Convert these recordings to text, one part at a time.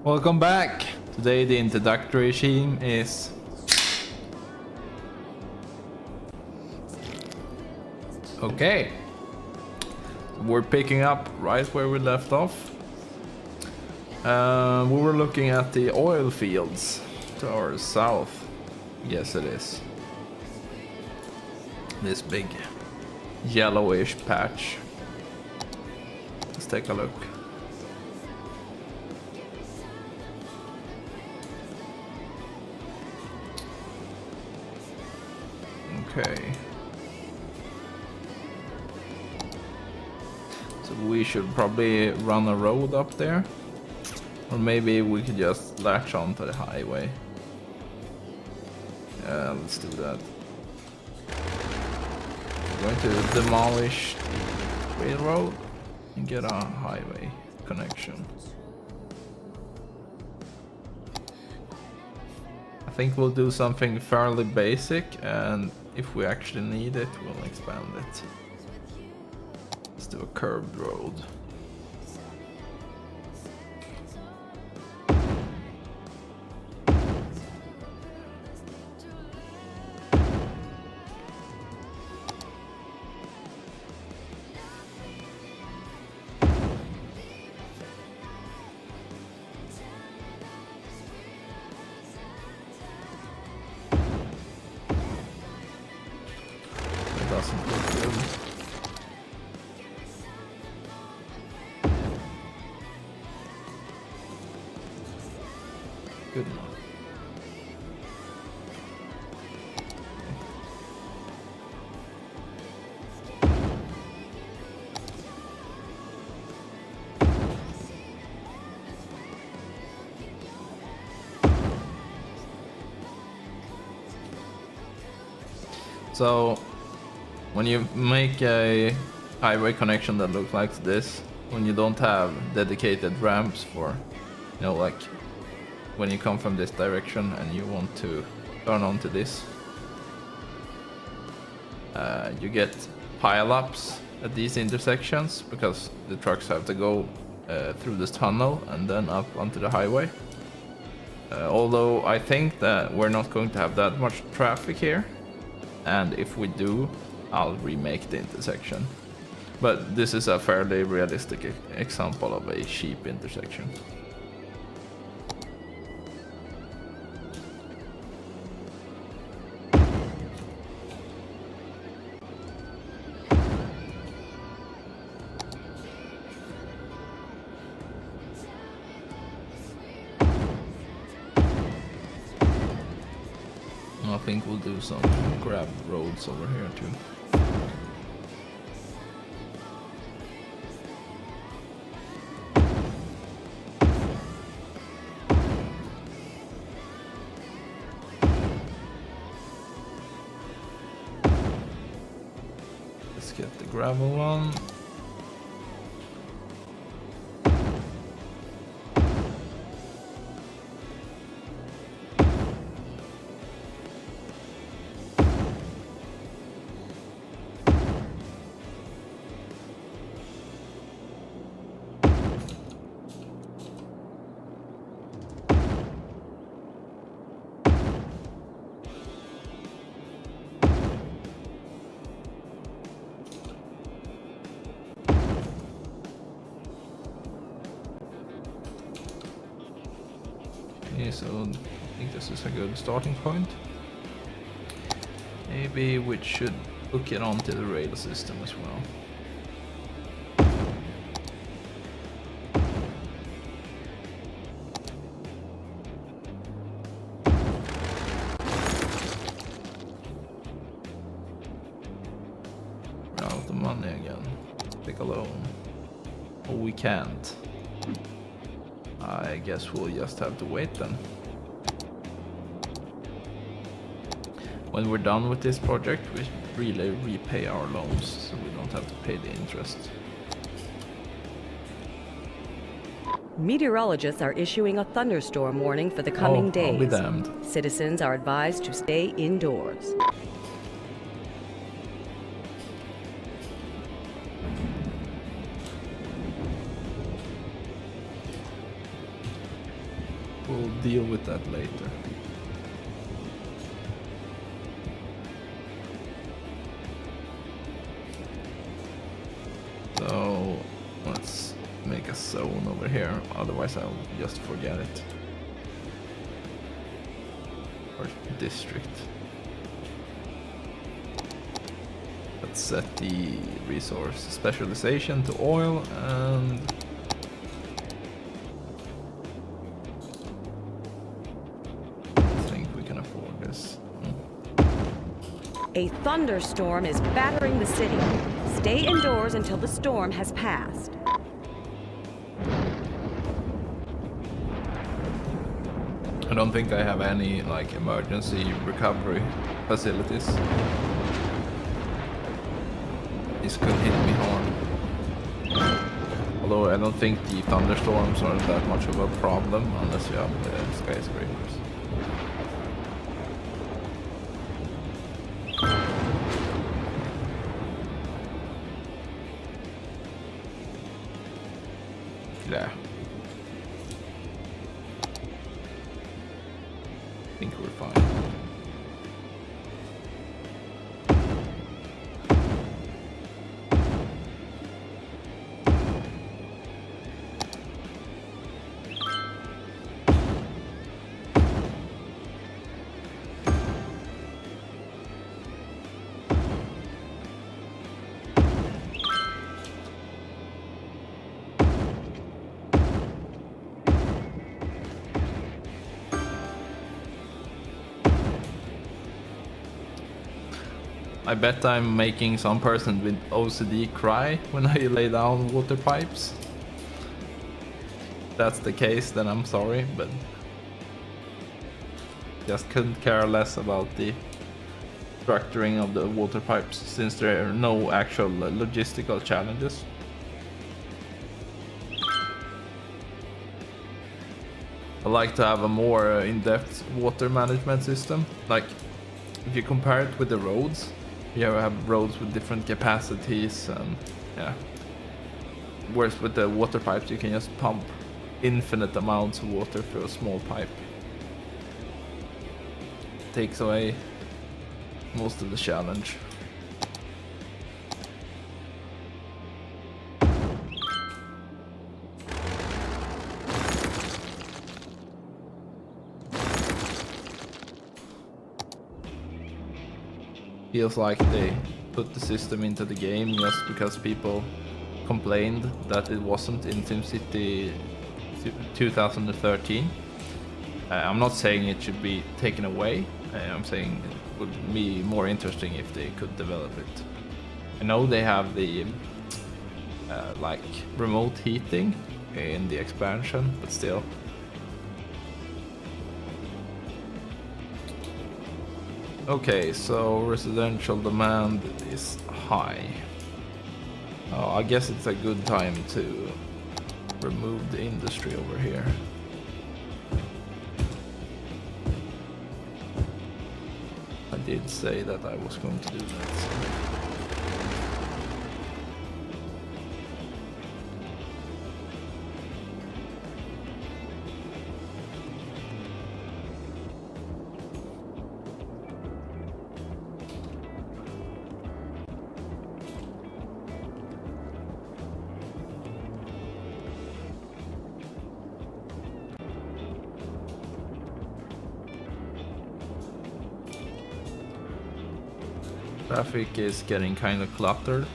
Welcome back! Today the introductory theme is... Okay. We're picking up right where we left off. We were looking at the oil fields to our south. Yes, it is. This big yellowish patch. Let's take a look. Okay. So we should probably run a road up there. Or maybe we could just latch onto the highway. Yeah, let's do that. We're going to demolish the railroad and get a highway connection. I think we'll do something fairly basic, and if we actually need it, we'll expand it. Let's do a curved road. Doesn't look good. Good enough. So when you make a highway connection that looks like this, when you don't have dedicated ramps for, you know, like when you come from this direction and you want to turn onto this, you get pile-ups at these intersections because the trucks have to go through this tunnel and then up onto the highway. Although I think that we're not going to have that much traffic here, and if we do, I'll remake the intersection. But this is a fairly realistic example of a cheap intersection. I think we'll do some gravel roads over here too. Let's get the gravel one. Okay, so I think this is a good starting point. Maybe we should hook it onto the rail system as well. We're out of money again. Pick a loan. Oh, we can't. I guess we'll just have to wait then. When we're done with this project, we really repay our loans, so we don't have to pay the interest. Meteorologists are issuing a thunderstorm warning for the coming days. I'll be damned. Citizens are advised to stay indoors. we'll deal with that later. So let's make a zone over here, otherwise I'll just forget it. Or district. Let's set the resource specialization to oil, and I think we can afford this. A thunderstorm is battering the city. Stay indoors until the storm has passed. I don't think I have any like emergency recovery facilities. This could hit me hard. Although I don't think the thunderstorms are that much of a problem unless you have the skyscrapers. Yeah. I think we're fine. I bet I'm making some person with OCD cry when I lay down water pipes. If that's the case, then I'm sorry, but just couldn't care less about the structuring of the water pipes since there are no actual logistical challenges. I like to have a more in-depth water management system. Like, if you compare it with the roads, you have roads with different capacities, and yeah. Whereas with the water pipes, you can just pump infinite amounts of water through a small pipe. Takes away most of the challenge. Feels like they put the system into the game just because people complained that it wasn't in SimCity 2013. I'm not saying it should be taken away. I'm saying it would be more interesting if they could develop it. I know they have the like remote heating in the expansion, but still. Okay, so residential demand is high. I guess it's a good time to remove the industry over here. I did say that I was going to do that. Traffic is getting kind of cluttered.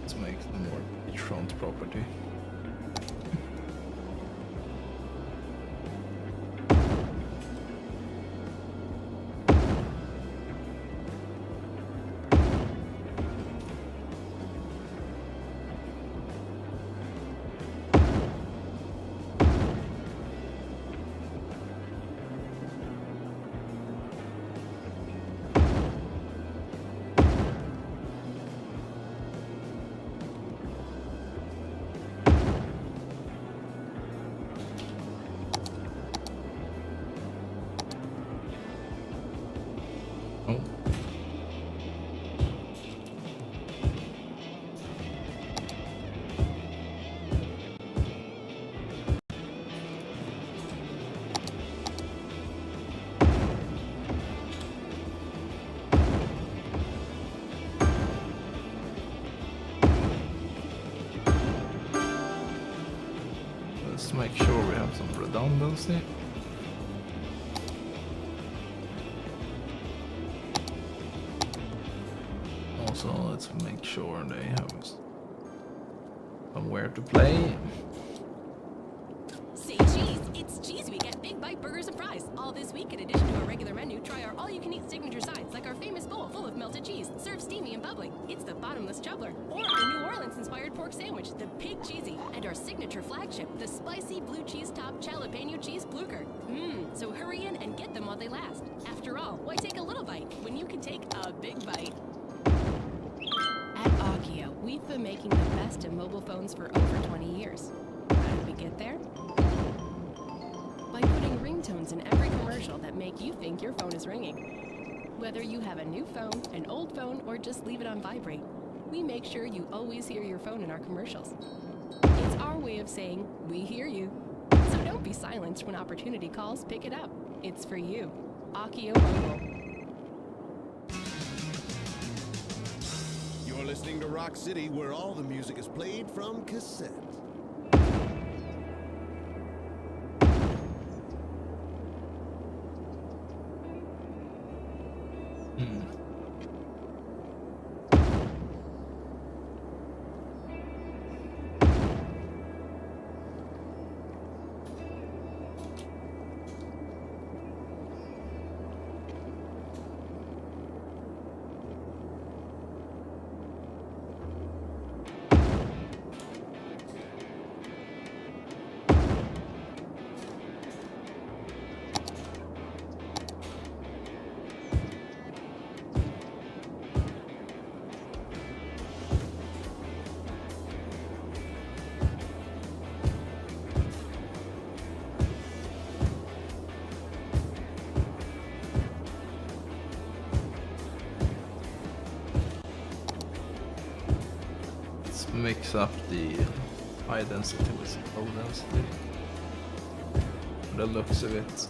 Let's make some more beachfront property. Oh. Let's make sure we have some redundancy. Also, let's make sure they have somewhere to play. Say cheese, it's cheese week at Big Bite Burgers and Fries. All this week, in addition to our regular menu, try our all-you-can-eat signature sides, like our famous bowl full of melted cheese, served steamy and bubbling. It's the bottomless juggler, or our New Orleans-inspired pork sandwich, the Pig Cheesy, and our signature flagship, the spicy blue cheese top jalapeno cheese blucher. So hurry in and get them while they last. After all, why take a little bite when you can take a big bite? At Akio, we've been making the best in mobile phones for over 20 years. How did we get there? By putting ringtones in every commercial that make you think your phone is ringing. Whether you have a new phone, an old phone, or just leave it on vibrate, we make sure you always hear your phone in our commercials. It's our way of saying, we hear you. So don't be silenced when opportunity calls, pick it up. It's for you. Akio Mobile. You're listening to Rock City, where all the music is played from cassette. Mix up the high density with low density. The looks of it.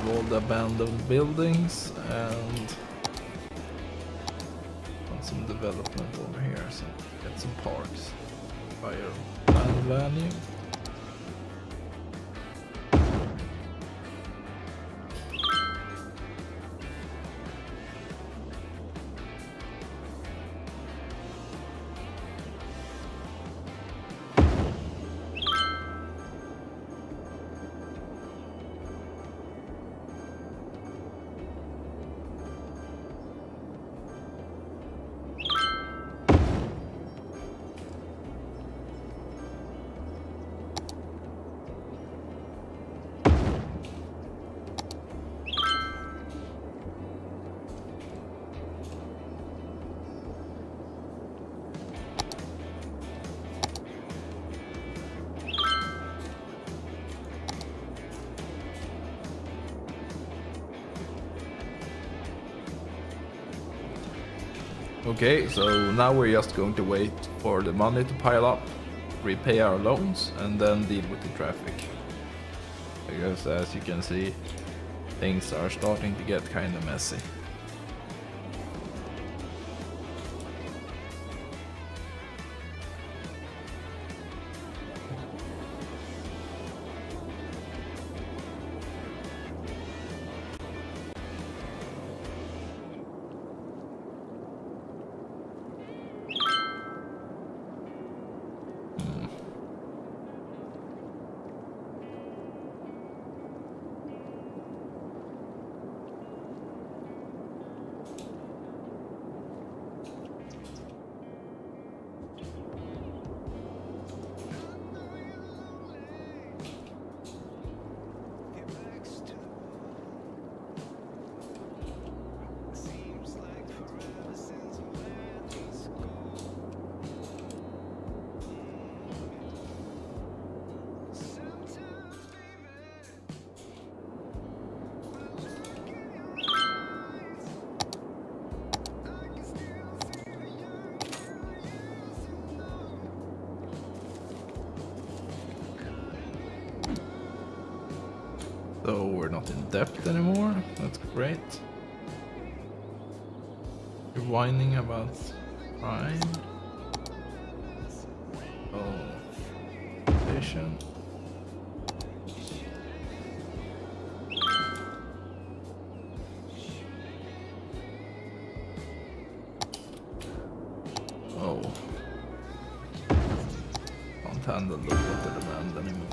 All the abandoned buildings and on some development over here, so get some parks. Fire land value. Okay, so now we're just going to wait for the money to pile up, repay our loans, and then deal with the traffic. Because as you can see, things are starting to get kind of messy. not in depth anymore. That's great. You're whining about prime. Oh, vision. Oh. Can't handle the water demand anymore.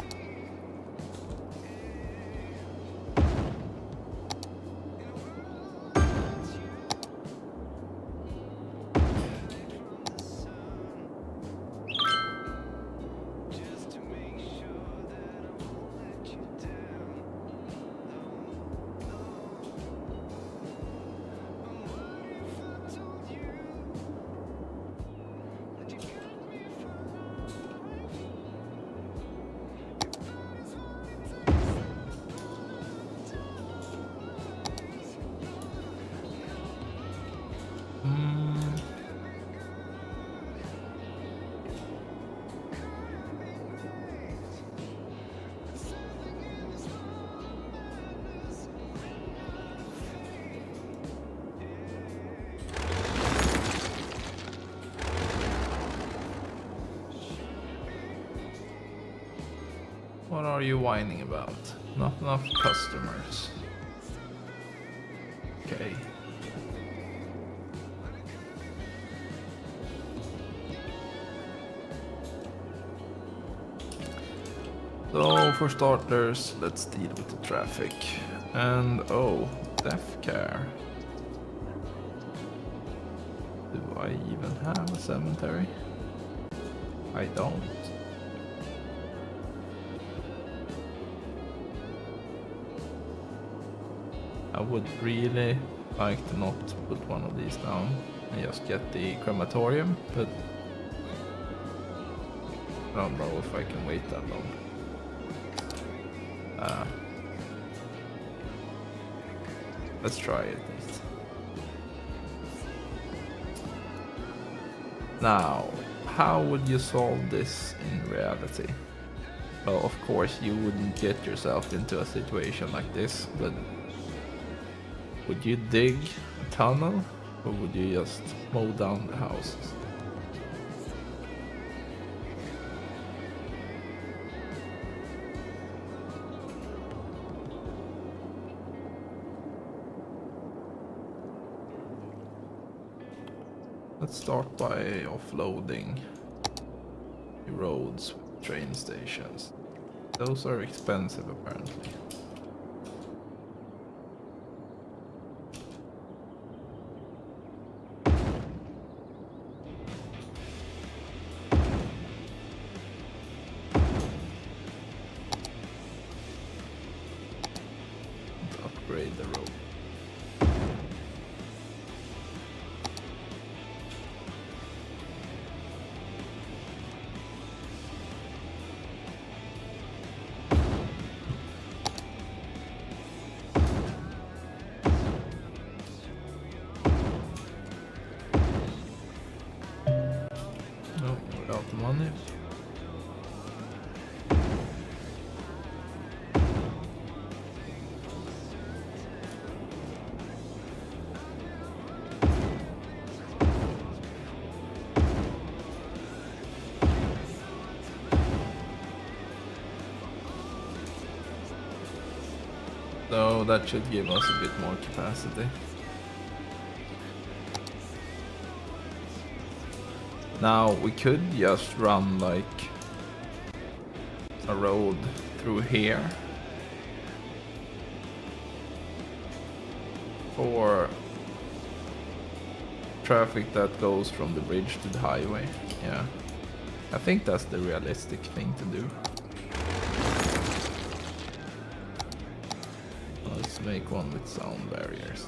What are you whining about? Not enough customers. Okay. So for starters, let's deal with the traffic. And oh, death care. Do I even have a cemetery? I don't. I would really like to not put one of these down and just get the crematorium, but I don't know if I can wait that long. Let's try it at least. Now, how would you solve this in reality? Well, of course you wouldn't get yourself into a situation like this, but would you dig a tunnel, or would you just mow down the houses? Let's start by offloading the roads with train stations. Those are expensive apparently. Upgrade the road. No, without the money. So that should give us a bit more capacity. Now we could just run like a road through here for traffic that goes from the bridge to the highway. Yeah, I think that's the realistic thing to do. Let's make one with sound barriers.